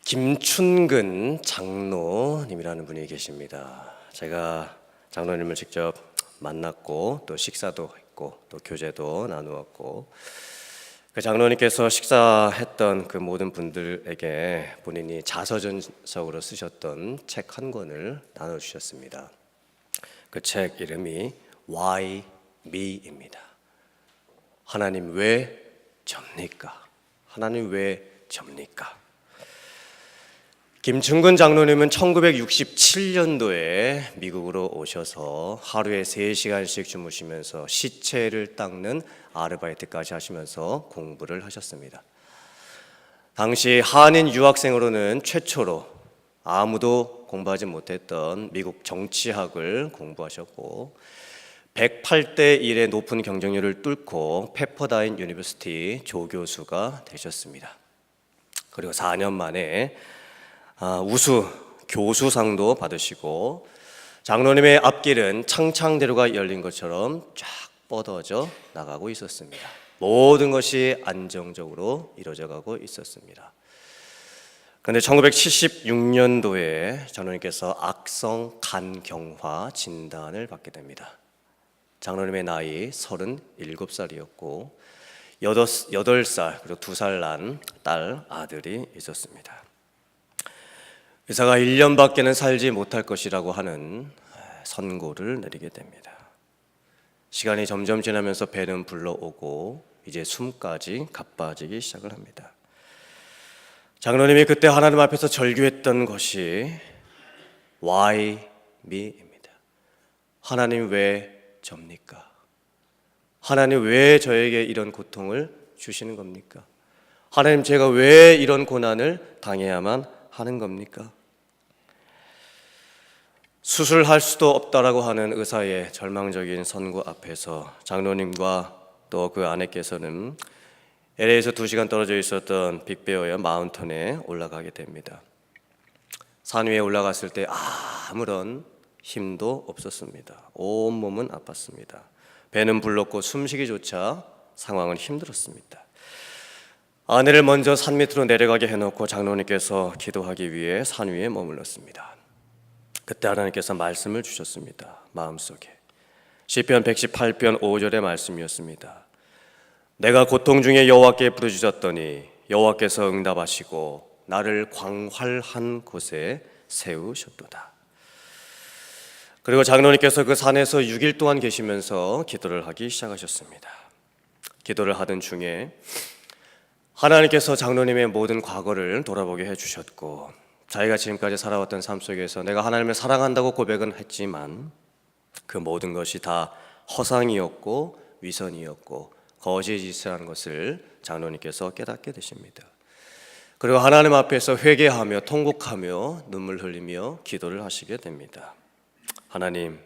김춘근 장로님이라는 분이 계십니다. 제가 장로님을 직접 만났고 또 식사도 했고 또 교제도 나누었고, 그 장로님께서 식사했던 그 모든 분들에게 본인이 자서전적으로 쓰셨던 책 한 권을 나눠주셨습니다. 그 책 이름이 Why Me입니다. 하나님 왜 접니까? 하나님 왜 접니까? 김춘근 장로님은 1967년도에 미국으로 오셔서 하루에 3시간씩 주무시면서 시체를 닦는 아르바이트까지 하시면서 공부를 하셨습니다. 당시 한인 유학생으로는 최초로 아무도 공부하지 못했던 미국 정치학을 공부하셨고, 108대 1의 높은 경쟁률을 뚫고 페퍼다인 유니버시티 조교수가 되셨습니다. 그리고 4년 만에 우수 교수상도 받으시고, 장로님의 앞길은 창창대로가 열린 것처럼 쫙 뻗어져 나가고 있었습니다. 모든 것이 안정적으로 이루어져 가고 있었습니다. 그런데 1976년도에 장로님께서 악성 간경화 진단을 받게 됩니다. 장로님의 나이 37살이었고 8살 그리고 2살 난 딸 아들이 있었습니다. 의사가 1년밖에는 살지 못할 것이라고 하는 선고를 내리게 됩니다. 시간이 점점 지나면서 배는 불러오고 이제 숨까지 가빠지기 시작을 합니다. 장로님이 그때 하나님 앞에서 절규했던 것이 Why me입니다. 하나님 왜 접니까? 하나님 왜 저에게 이런 고통을 주시는 겁니까? 하나님 제가 왜 이런 고난을 당해야만 하는 겁니까? 수술할 수도 없다라고 하는 의사의 절망적인 선고 앞에서 장로님과 또 그 아내께서는 LA에서 2시간 떨어져 있었던 빅베어의 마운틴에 올라가게 됩니다. 산 위에 올라갔을 때 아무런 힘도 없었습니다. 온몸은 아팠습니다. 배는 불렀고 숨쉬기조차 상황은 힘들었습니다. 아내를 먼저 산 밑으로 내려가게 해놓고 장로님께서 기도하기 위해 산 위에 머물렀습니다. 그때 하나님께서 말씀을 주셨습니다. 마음속에 시편 118편 5절의 말씀이었습니다. 내가 고통 중에 여호와께 부르짖었더니 여호와께서 응답하시고 나를 광활한 곳에 세우셨도다. 그리고 장로님께서 그 산에서 6일 동안 계시면서 기도를 하기 시작하셨습니다. 기도를 하던 중에 하나님께서 장로님의 모든 과거를 돌아보게 해주셨고, 자기가 지금까지 살아왔던 삶 속에서 내가 하나님을 사랑한다고 고백은 했지만 그 모든 것이 다 허상이었고 위선이었고 거짓이라는 것을 장로님께서 깨닫게 되십니다. 그리고 하나님 앞에서 회개하며 통곡하며 눈물 흘리며 기도를 하시게 됩니다. 하나님,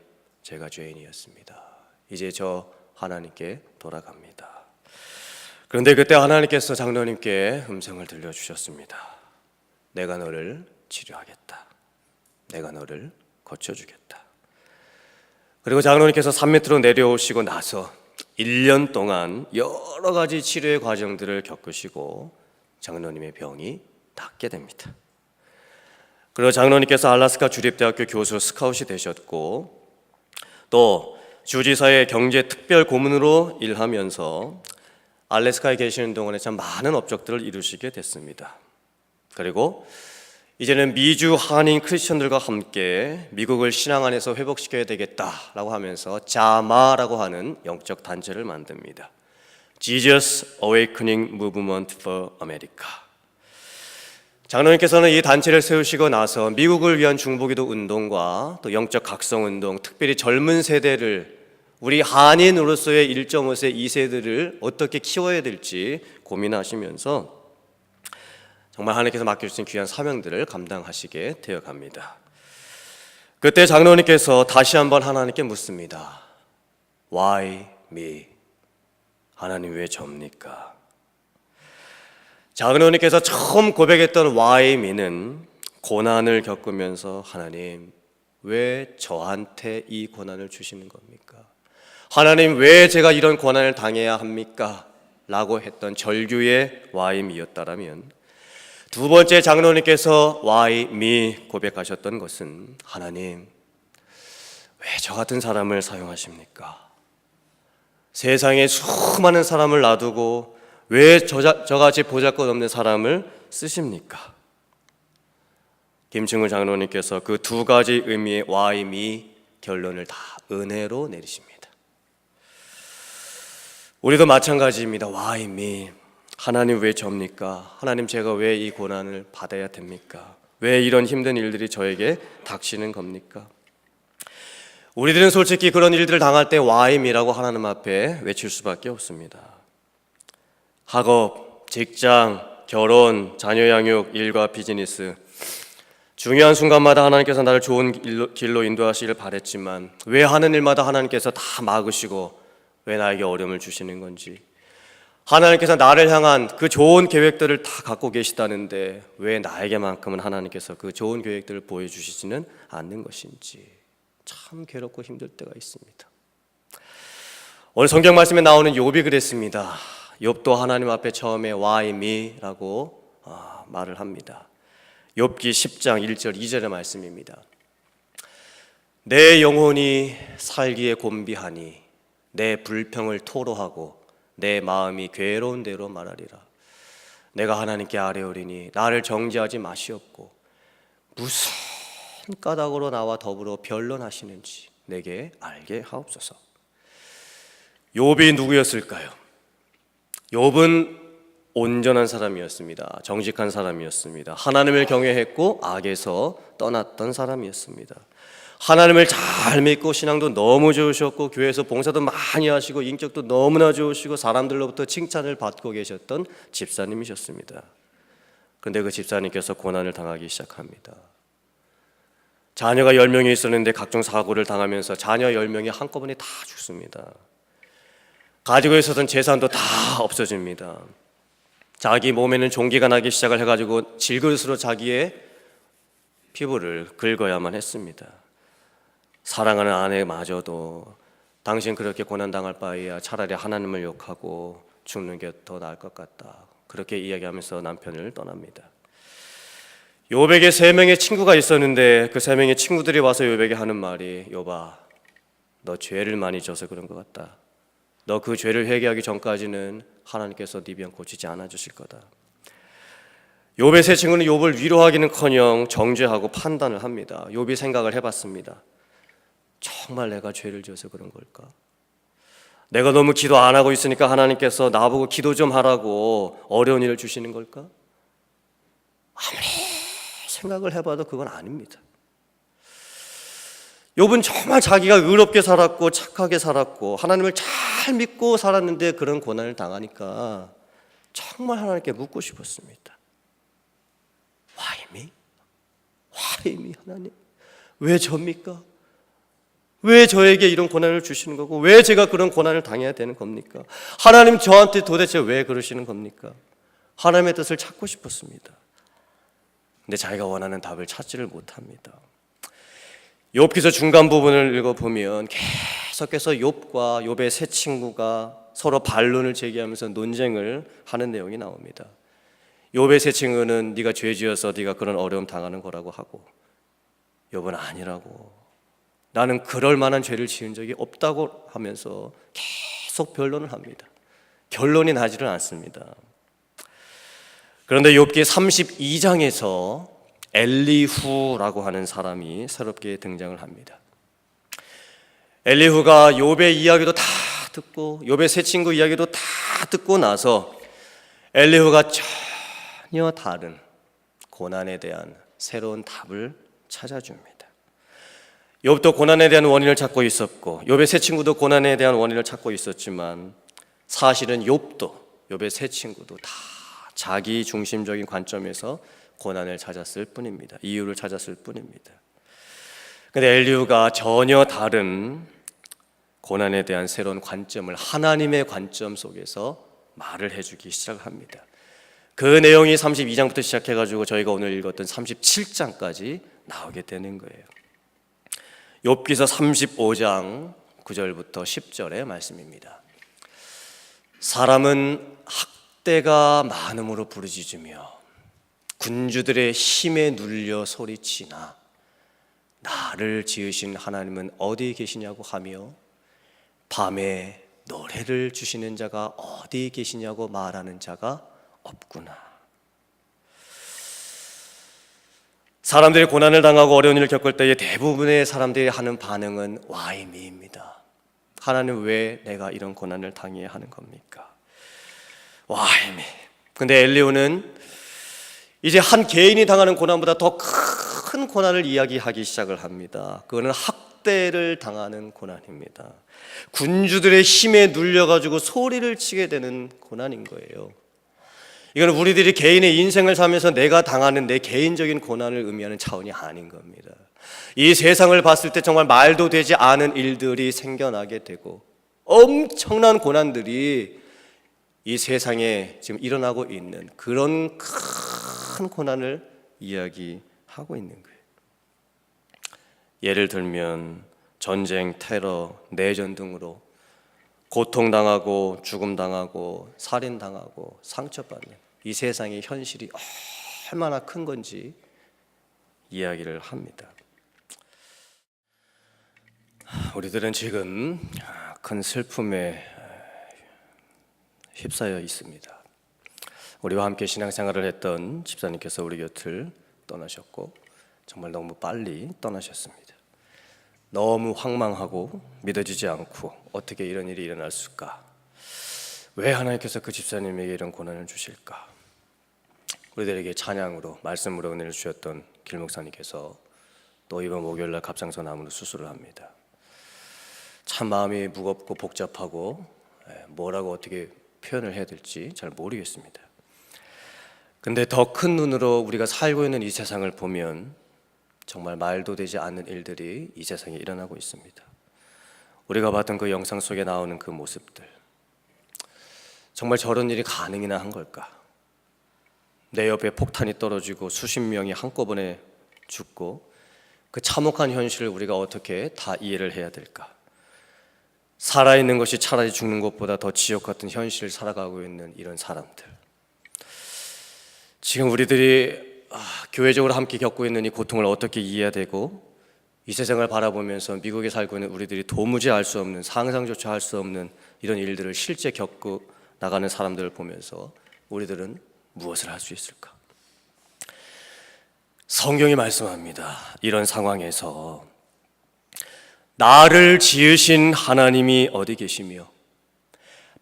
제가 죄인이었습니다. 이제 저 하나님께 돌아갑니다. 그런데 그때 하나님께서 장로님께 음성을 들려주셨습니다. 내가 너를 치료하겠다. 내가 너를 고쳐주겠다. 그리고 장로님께서 산 밑으로 내려오시고 나서 1년 동안 여러 가지 치료의 과정들을 겪으시고 장로님의 병이 낫게 됩니다. 그리고 장로님께서 알래스카 주립대학교 교수 스카웃이 되셨고, 또 주지사의 경제특별 고문으로 일하면서 알래스카에 계시는 동안에 참 많은 업적들을 이루시게 됐습니다. 그리고 이제는 미주 한인 크리스천들과 함께 미국을 신앙 안에서 회복시켜야 되겠다라고 하면서 자마라고 하는 영적 단체를 만듭니다. Jesus Awakening Movement for America. 장로님께서는 이 단체를 세우시고 나서 미국을 위한 중보기도 운동과 또 영적 각성 운동, 특별히 젊은 세대를, 우리 한인으로서의 1.5세, 2세들을 어떻게 키워야 될지 고민하시면서 정말 하나님께서 맡겨주신 귀한 사명들을 감당하시게 되어갑니다. 그때 장로님께서 다시 한번 하나님께 묻습니다. Why me? 하나님 왜 접니까? 장로님께서 처음 고백했던 Why me는 고난을 겪으면서 하나님 왜 저한테 이 고난을 주시는 겁니까? 하나님 왜 제가 이런 고난을 당해야 합니까? 라고 했던 절규의 Why me였다라면, 두 번째 장로님께서 Why me 고백하셨던 것은 하나님, 왜 저 같은 사람을 사용하십니까? 세상에 수많은 사람을 놔두고 왜 저같이 보잘것없는 사람을 쓰십니까? 김충근 장로님께서 그 두 가지 의미의 Why me 결론을 다 은혜로 내리십니다. 우리도 마찬가지입니다. Why me? 하나님 왜 접니까? 하나님 제가 왜 이 고난을 받아야 됩니까? 왜 이런 힘든 일들이 저에게 닥치는 겁니까? 우리들은 솔직히 그런 일들을 당할 때 Why me라고 하나님 앞에 외칠 수밖에 없습니다. 학업, 직장, 결혼, 자녀 양육, 일과 비즈니스, 중요한 순간마다 하나님께서 나를 좋은 길로 인도하시길 바랬지만 왜 하는 일마다 하나님께서 다 막으시고 왜 나에게 어려움을 주시는 건지, 하나님께서 나를 향한 그 좋은 계획들을 다 갖고 계시다는데 왜 나에게만큼은 하나님께서 그 좋은 계획들을 보여주시지는 않는 것인지 참 괴롭고 힘들 때가 있습니다. 오늘 성경 말씀에 나오는 욥이 그랬습니다. 욥도 하나님 앞에 처음에 Why me?라고 말을 합니다. 욥기 10장 1절 2절의 말씀입니다. 내 영혼이 살기에 곤비하니 내 불평을 토로하고 내 마음이 괴로운 대로 말하리라. 내가 하나님께 아뢰오리니 나를 정죄하지 마시옵고 무슨 까닭으로 나와 더불어 변론하시는지 내게 알게 하옵소서. 욥이 누구였을까요? 욥은 온전한 사람이었습니다. 정직한 사람이었습니다. 하나님을 경외했고 악에서 떠났던 사람이었습니다. 하나님을 잘 믿고 신앙도 너무 좋으셨고 교회에서 봉사도 많이 하시고 인격도 너무나 좋으시고 사람들로부터 칭찬을 받고 계셨던 집사님이셨습니다. 그런데 그 집사님께서 고난을 당하기 시작합니다. 자녀가 10명이 있었는데 각종 사고를 당하면서 자녀 10명이 한꺼번에 다 죽습니다. 가지고 있었던 재산도 다 없어집니다. 자기 몸에는 종기가 나기 시작을 해가지고 질그릇으로 자기의 피부를 긁어야만 했습니다. 사랑하는 아내마저도 당신 그렇게 고난당할 바에야 차라리 하나님을 욕하고 죽는 게 더 나을 것 같다, 그렇게 이야기하면서 남편을 떠납니다. 욥에게 3명의 친구가 있었는데 그 3명의 친구들이 와서 욥에게 하는 말이, 욥아, 너 죄를 많이 져서 그런 것 같다. 너 그 죄를 회개하기 전까지는 하나님께서 네 병 고치지 않아 주실 거다. 욥의 세 친구는 욥을 위로하기는커녕 정죄하고 판단을 합니다. 욥이 생각을 해봤습니다. 정말 내가 죄를 지어서 그런 걸까? 내가 너무 기도 안 하고 있으니까 하나님께서 나보고 기도 좀 하라고 어려운 일을 주시는 걸까? 아무리 생각을 해봐도 그건 아닙니다. 욥은 정말 자기가 의롭게 살았고 착하게 살았고 하나님을 잘 믿고 살았는데 그런 고난을 당하니까 정말 하나님께 묻고 싶었습니다. Why me? Why me? 하나님, 왜 접니까? 왜 저에게 이런 고난을 주시는 거고 왜 제가 그런 고난을 당해야 되는 겁니까? 하나님 저한테 도대체 왜 그러시는 겁니까? 하나님의 뜻을 찾고 싶었습니다. 근데 자기가 원하는 답을 찾지를 못합니다. 욥기서 중간 부분을 읽어보면 계속해서 욥과 욥의 세 친구가 서로 반론을 제기하면서 논쟁을 하는 내용이 나옵니다. 욥의 세 친구는 네가 죄 지어서 네가 그런 어려움 당하는 거라고 하고, 욥은 아니라고, 나는 그럴 만한 죄를 지은 적이 없다고 하면서 계속 변론을 합니다. 결론이 나지를 않습니다. 그런데 욥기 32장에서 엘리후라고 하는 사람이 새롭게 등장을 합니다. 엘리후가 욥의 이야기도 다 듣고 욥의 세 친구 이야기도 다 듣고 나서 엘리후가 전혀 다른 고난에 대한 새로운 답을 찾아줍니다. 욥도 고난에 대한 원인을 찾고 있었고 욥의 세 친구도 고난에 대한 원인을 찾고 있었지만 사실은 욥도 욥의 세 친구도 다 자기 중심적인 관점에서 고난을 찾았을 뿐입니다. 이유를 찾았을 뿐입니다. 그런데 엘리후가 전혀 다른 고난에 대한 새로운 관점을 하나님의 관점 속에서 말을 해주기 시작합니다. 그 내용이 32장부터 시작해가지고 저희가 오늘 읽었던 37장까지 나오게 되는 거예요. 욥기서 35장 9절부터 10절의 말씀입니다. 사람은 학대가 많음으로 부르짖으며 군주들의 힘에 눌려 소리치나 나를 지으신 하나님은 어디 계시냐고 하며 밤에 노래를 주시는 자가 어디 계시냐고 말하는 자가 없구나. 사람들이 고난을 당하고 어려운 일을 겪을 때에 대부분의 사람들이 하는 반응은 와이미입니다. 하나님, 왜 내가 이런 고난을 당해야 하는 겁니까? 와이미. 근데 엘리후는 이제 한 개인이 당하는 고난보다 더 큰 고난을 이야기하기 시작을 합니다. 그거는 학대를 당하는 고난입니다. 군주들의 힘에 눌려가지고 소리를 치게 되는 고난인 거예요. 이건 우리들이 개인의 인생을 살면서 내가 당하는 내 개인적인 고난을 의미하는 차원이 아닌 겁니다. 이 세상을 봤을 때 정말 말도 되지 않은 일들이 생겨나게 되고 엄청난 고난들이 이 세상에 지금 일어나고 있는 그런 큰 고난을 이야기하고 있는 거예요. 예를 들면 전쟁, 테러, 내전 등으로 고통당하고 죽음당하고 살인당하고 상처받는 이 세상의 현실이 얼마나 큰 건지 이야기를 합니다. 우리들은 지금 큰 슬픔에 휩싸여 있습니다. 우리와 함께 신앙생활을 했던 집사님께서 우리 곁을 떠나셨고 정말 너무 빨리 떠나셨습니다. 너무 황망하고 믿어지지 않고 어떻게 이런 일이 일어날 수가? 왜 하나님께서 그 집사님에게 이런 고난을 주실까? 우리들에게 찬양으로 말씀으로 은혜를 주셨던 길 목사님께서 또 이번 목요일날 갑상선 암으로 수술을 합니다. 참 마음이 무겁고 복잡하고 뭐라고 어떻게 표현을 해야 될지 잘 모르겠습니다. 근데 더 큰 눈으로 우리가 살고 있는 이 세상을 보면 정말 말도 되지 않는 일들이 이 세상에 일어나고 있습니다. 우리가 봤던 그 영상 속에 나오는 그 모습들, 정말 저런 일이 가능이나 한 걸까? 내 옆에 폭탄이 떨어지고 수십 명이 한꺼번에 죽고 그 참혹한 현실을 우리가 어떻게 다 이해를 해야 될까? 살아있는 것이 차라리 죽는 것보다 더 지옥 같은 현실을 살아가고 있는 이런 사람들, 지금 우리들이 교회적으로 함께 겪고 있는 이 고통을 어떻게 이해해야 되고 이 세상을 바라보면서 미국에 살고 있는 우리들이 도무지 알 수 없는, 상상조차 할 수 없는 이런 일들을 실제 겪고 나가는 사람들을 보면서 우리들은 무엇을 할 수 있을까? 성경이 말씀합니다. 이런 상황에서 나를 지으신 하나님이 어디 계시며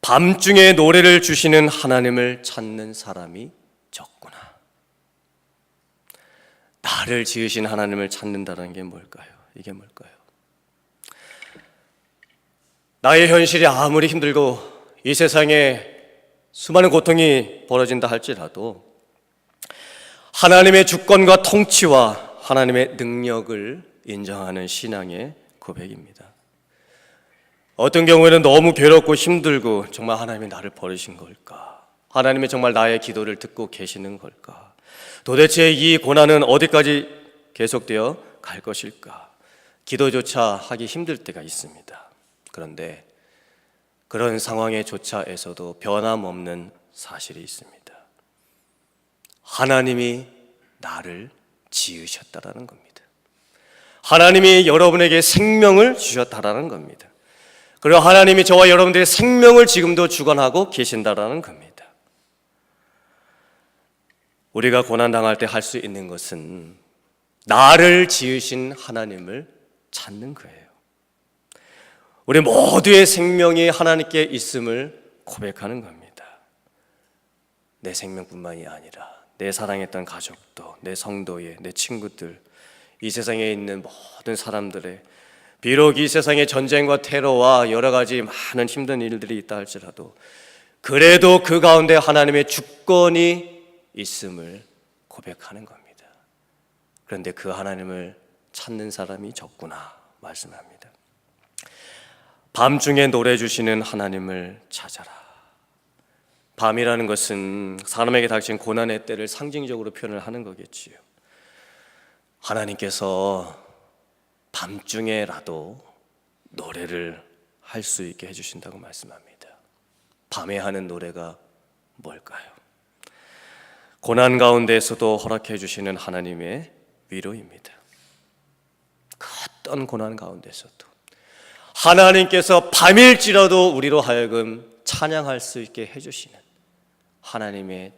밤중에 노래를 주시는 하나님을 찾는 사람이 적구나. 나를 지으신 하나님을 찾는다는 게 뭘까요? 이게 뭘까요? 나의 현실이 아무리 힘들고 이 세상에 수많은 고통이 벌어진다 할지라도 하나님의 주권과 통치와 하나님의 능력을 인정하는 신앙의 고백입니다. 어떤 경우에는 너무 괴롭고 힘들고 정말 하나님이 나를 버리신 걸까? 하나님이 정말 나의 기도를 듣고 계시는 걸까? 도대체 이 고난은 어디까지 계속되어 갈 것일까? 기도조차 하기 힘들 때가 있습니다. 그런데 그런 상황에 조차에서도 변함없는 사실이 있습니다. 하나님이 나를 지으셨다라는 겁니다. 하나님이 여러분에게 생명을 주셨다라는 겁니다. 그리고 하나님이 저와 여러분들의 생명을 지금도 주관하고 계신다라는 겁니다. 우리가 고난당할 때 할 수 있는 것은 나를 지으신 하나님을 찾는 거예요. 우리 모두의 생명이 하나님께 있음을 고백하는 겁니다. 내 생명뿐만이 아니라 내 사랑했던 가족도, 내 성도의, 내 친구들, 이 세상에 있는 모든 사람들의, 비록 이 세상에 전쟁과 테러와 여러 가지 많은 힘든 일들이 있다 할지라도 그래도 그 가운데 하나님의 주권이 있음을 고백하는 겁니다. 그런데 그 하나님을 찾는 사람이 적구나 말씀합니다. 밤중에 노래 주시는 하나님을 찾아라. 밤이라는 것은 사람에게 닥친 고난의 때를 상징적으로 표현을 하는 거겠지요. 하나님께서 밤중에라도 노래를 할 수 있게 해주신다고 말씀합니다. 밤에 하는 노래가 뭘까요? 고난 가운데에서도 허락해 주시는 하나님의 위로입니다. 그 어떤 고난 가운데서도 하나님께서 밤일지라도 우리로 하여금 찬양할 수 있게 해주시는 하나님의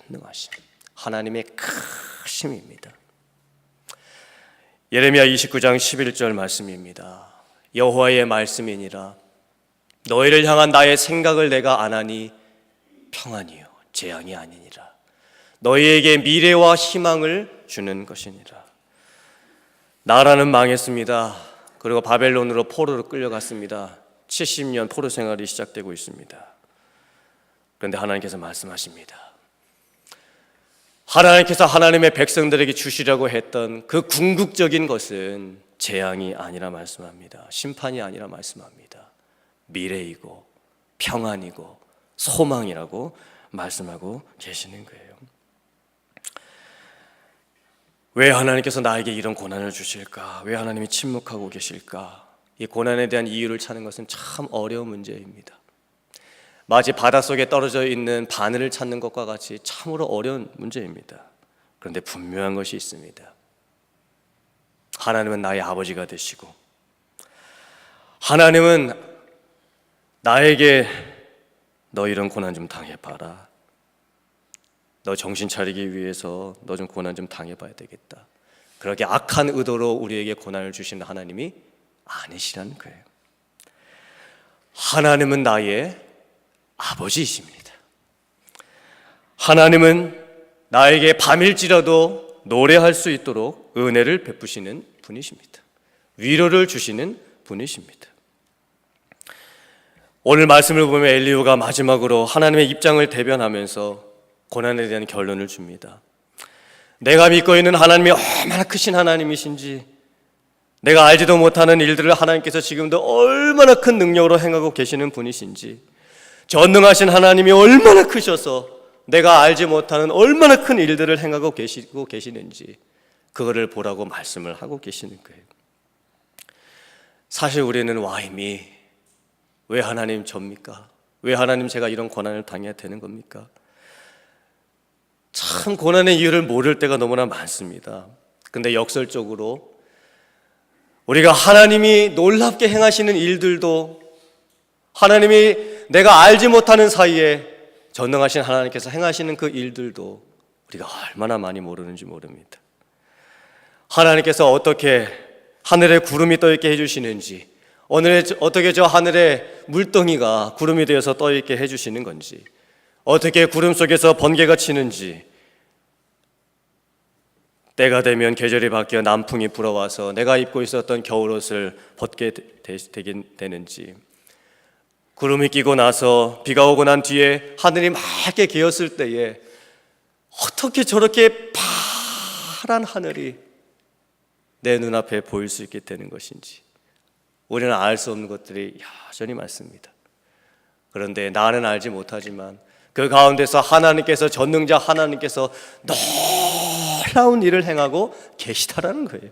전능하심, 하나님의 크심입니다. 예레미야 29장 11절 말씀입니다. 여호와의 말씀이니라 너희를 향한 나의 생각을 내가 아나니 평안이요 재앙이 아니니라 너희에게 미래와 희망을 주는 것이니라. 나라는 망했습니다. 그리고 바벨론으로 포로로 끌려갔습니다. 70년 포로 생활이 시작되고 있습니다. 그런데 하나님께서 말씀하십니다. 하나님께서 하나님의 백성들에게 주시려고 했던 그 궁극적인 것은 재앙이 아니라 말씀합니다. 심판이 아니라 말씀합니다. 미래이고 평안이고 소망이라고 말씀하고 계시는 거예요. 왜 하나님께서 나에게 이런 고난을 주실까? 왜 하나님이 침묵하고 계실까? 이 고난에 대한 이유를 찾는 것은 참 어려운 문제입니다. 마치 바닷속에 떨어져 있는 바늘을 찾는 것과 같이 참으로 어려운 문제입니다. 그런데 분명한 것이 있습니다. 하나님은 나의 아버지가 되시고 하나님은 나에게 너 이런 고난 좀 당해봐라. 너 정신 차리기 위해서 너 좀 고난 좀 당해봐야 되겠다. 그렇게 악한 의도로 우리에게 고난을 주시는 하나님이 아니시라는 거예요. 하나님은 나의 아버지이십니다. 하나님은 나에게 밤일지라도 노래할 수 있도록 은혜를 베푸시는 분이십니다. 위로를 주시는 분이십니다. 오늘 말씀을 보면 엘리후가 마지막으로 하나님의 입장을 대변하면서 고난에 대한 결론을 줍니다. 내가 믿고 있는 하나님이 얼마나 크신 하나님이신지, 내가 알지도 못하는 일들을 하나님께서 지금도 얼마나 큰 능력으로 행하고 계시는 분이신지, 전능하신 하나님이 얼마나 크셔서 내가 알지 못하는 얼마나 큰 일들을 행하고 계시는지 그거를 보라고 말씀을 하고 계시는 거예요. 사실 우리는 와임이 왜 하나님 접니까? 왜 하나님 제가 이런 고난을 당해야 되는 겁니까? 참 고난의 이유를 모를 때가 너무나 많습니다. 근데 역설적으로 우리가 하나님이 놀랍게 행하시는 일들도 하나님이 내가 알지 못하는 사이에 전능하신 하나님께서 행하시는 그 일들도 우리가 얼마나 많이 모르는지 모릅니다. 하나님께서 어떻게 하늘에 구름이 떠있게 해주시는지, 오늘에 어떻게 저 하늘에 물덩이가 구름이 되어서 떠있게 해주시는 건지, 어떻게 구름 속에서 번개가 치는지, 때가 되면 계절이 바뀌어 남풍이 불어와서 내가 입고 있었던 겨울옷을 벗게 되는지, 구름이 끼고 나서 비가 오고 난 뒤에 하늘이 맑게 개었을 때에 어떻게 저렇게 파란 하늘이 내 눈앞에 보일 수 있게 되는 것인지 우리는 알 수 없는 것들이 여전히 많습니다. 그런데 나는 알지 못하지만 그 가운데서 하나님께서, 전능자 하나님께서 놀라운 일을 행하고 계시다라는 거예요.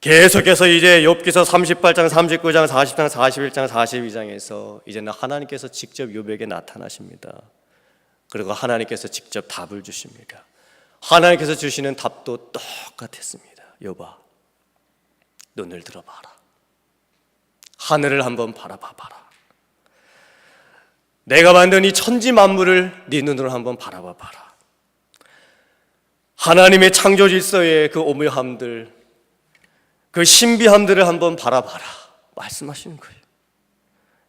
계속해서 이제 욥기서 38장, 39장, 40장, 41장, 42장에서 이제는 하나님께서 직접 욥에게 나타나십니다. 그리고 하나님께서 직접 답을 주십니다. 하나님께서 주시는 답도 똑같았습니다. 욥아, 눈을 들어봐라. 하늘을 한번 바라봐봐라. 내가 만든 이 천지 만물을 네 눈으로 한번 바라봐봐라. 하나님의 창조 질서의 그 오묘함들, 그 신비함들을 한번 바라봐라 말씀하시는 거예요.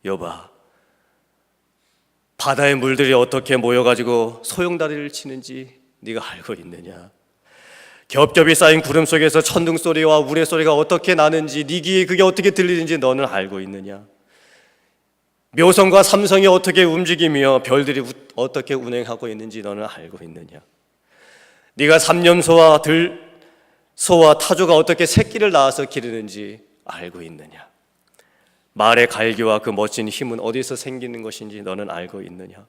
욥아, 바다의 물들이 어떻게 모여가지고 소용다리를 치는지 네가 알고 있느냐? 겹겹이 쌓인 구름 속에서 천둥 소리와 우레 소리가 어떻게 나는지, 네 귀에 그게 어떻게 들리는지 너는 알고 있느냐? 묘성과 삼성이 어떻게 움직이며 별들이 어떻게 운행하고 있는지 너는 알고 있느냐? 네가 삼념소와 소와 타조가 어떻게 새끼를 낳아서 기르는지 알고 있느냐? 말의 갈기와 그 멋진 힘은 어디서 생기는 것인지 너는 알고 있느냐?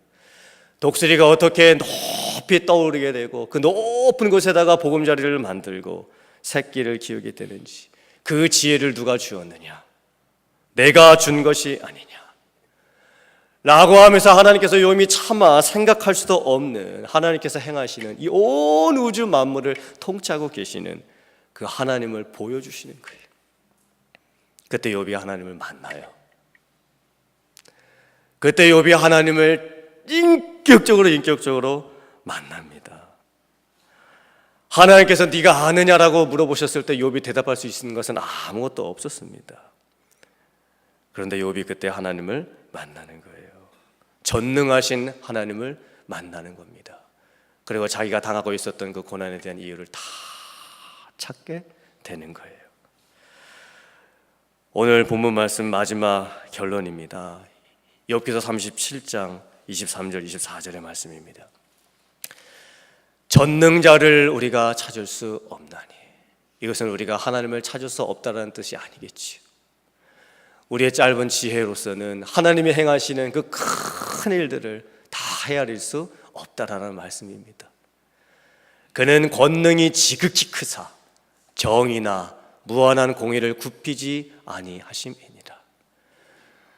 독수리가 어떻게 높이 떠오르게 되고 그 높은 곳에다가 보금자리를 만들고 새끼를 키우게 되는지, 그 지혜를 누가 주었느냐? 내가 준 것이 아니냐? 라고 하면서 하나님께서 욥이 차마 생각할 수도 없는 하나님께서 행하시는 이 온 우주 만물을 통치하고 계시는 그 하나님을 보여주시는 거예요. 그때 욥이 하나님을 만나요. 그때 욥이 하나님을 인격적으로 만납니다. 하나님께서 네가 아느냐라고 물어보셨을 때 욥이 대답할 수 있는 것은 아무것도 없었습니다. 그런데 욥이 그때 하나님을 만나는 거예요. 전능하신 하나님을 만나는 겁니다. 그리고 자기가 당하고 있었던 그 고난에 대한 이유를 다 찾게 되는 거예요. 오늘 본문 말씀 마지막 결론입니다. 욥기서 37장 23절 24절의 말씀입니다. 전능자를 우리가 찾을 수 없나니, 이것은 우리가 하나님을 찾을 수 없다는 뜻이 아니겠지요. 우리의 짧은 지혜로서는 하나님이 행하시는 그 큰 일들을 다 헤아릴 수 없다라는 말씀입니다. 그는 권능이 지극히 크사 정의나 무한한 공의를 굽히지 아니하심이니라.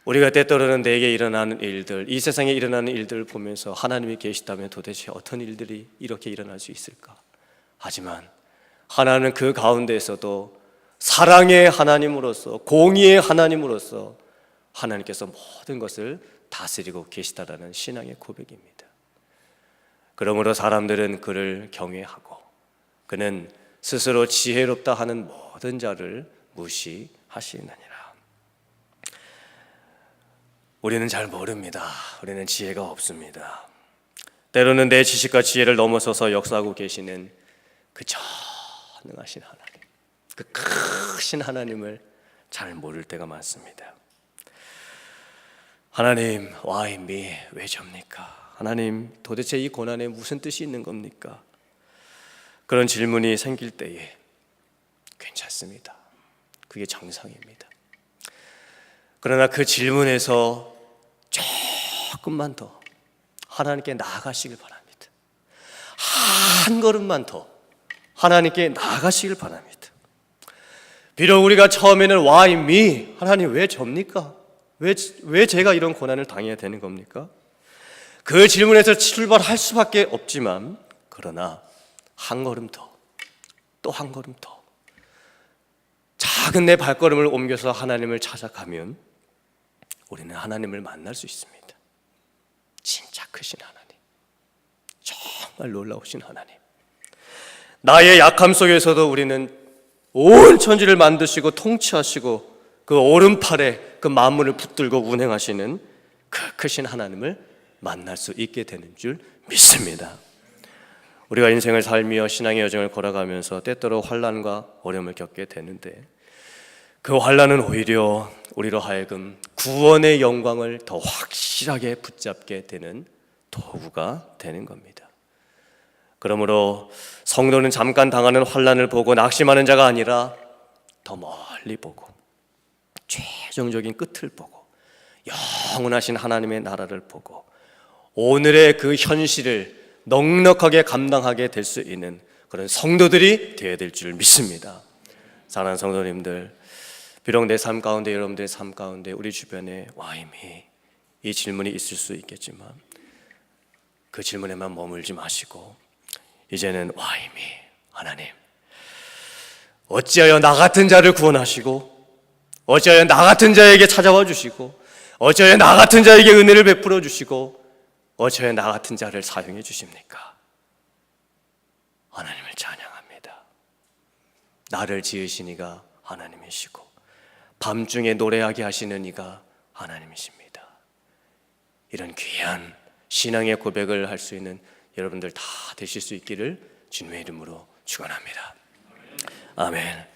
우리가 때때로는 내게 일어나는 일들, 이 세상에 일어나는 일들을 보면서 하나님이 계시다면 도대체 어떤 일들이 이렇게 일어날 수 있을까? 하지만 하나님은 그 가운데에서도 사랑의 하나님으로서, 공의의 하나님으로서 하나님께서 모든 것을 다스리고 계시다라는 신앙의 고백입니다. 그러므로 사람들은 그를 경외하고 그는 스스로 지혜롭다 하는 모든 자를 무시하시느니라. 우리는 잘 모릅니다. 우리는 지혜가 없습니다. 때로는 내 지식과 지혜를 넘어서서 역사하고 계시는 그 전능하신 하나님, 그 크신 하나님을 잘 모를 때가 많습니다. 하나님, why me? 왜 접니까? 하나님, 도대체 이 고난에 무슨 뜻이 있는 겁니까? 그런 질문이 생길 때에 괜찮습니다. 그게 정상입니다. 그러나 그 질문에서 조금만 더 하나님께 나아가시길 바랍니다. 한 걸음만 더 하나님께 나아가시길 바랍니다. 비록 우리가 처음에는 why me? 하나님 왜 접니까? 왜 제가 이런 고난을 당해야 되는 겁니까? 그 질문에서 출발할 수밖에 없지만, 그러나 한 걸음 더, 또 한 걸음 더 작은 내 발걸음을 옮겨서 하나님을 찾아가면 우리는 하나님을 만날 수 있습니다. 진짜 크신 하나님, 정말 놀라우신 하나님. 나의 약함 속에서도 우리는 온 천지를 만드시고 통치하시고 그 오른팔에 그 만물을 붙들고 운행하시는 그 크신 하나님을 만날 수 있게 되는 줄 믿습니다. 우리가 인생을 살며 신앙의 여정을 걸어가면서 때때로 환난과 어려움을 겪게 되는데, 그 환난은 오히려 우리로 하여금 구원의 영광을 더 확실하게 붙잡게 되는 도구가 되는 겁니다. 그러므로 성도는 잠깐 당하는 환난을 보고 낙심하는 자가 아니라 더 멀리 보고 최종적인 끝을 보고 영원하신 하나님의 나라를 보고 오늘의 그 현실을 넉넉하게 감당하게 될 수 있는 그런 성도들이 되어야 될 줄 믿습니다. 사랑하는 성도님들, 비록 내 삶 가운데, 여러분들의 삶 가운데, 우리 주변에 why me? 이 질문이 있을 수 있겠지만 그 질문에만 머물지 마시고 이제는 why me? 하나님, 어찌하여 나 같은 자를 구원하시고, 어찌하여 나 같은 자에게 찾아와 주시고, 어찌하여 나 같은 자에게 은혜를 베풀어 주시고, 어찌하여 나 같은 자를 사용해 주십니까? 하나님을 찬양합니다. 나를 지으신 이가 하나님이시고 밤중에 노래하게 하시는 이가 하나님이십니다. 이런 귀한 신앙의 고백을 할 수 있는 여러분들 다 되실 수 있기를 주님의 이름으로 축원합니다. 아멘.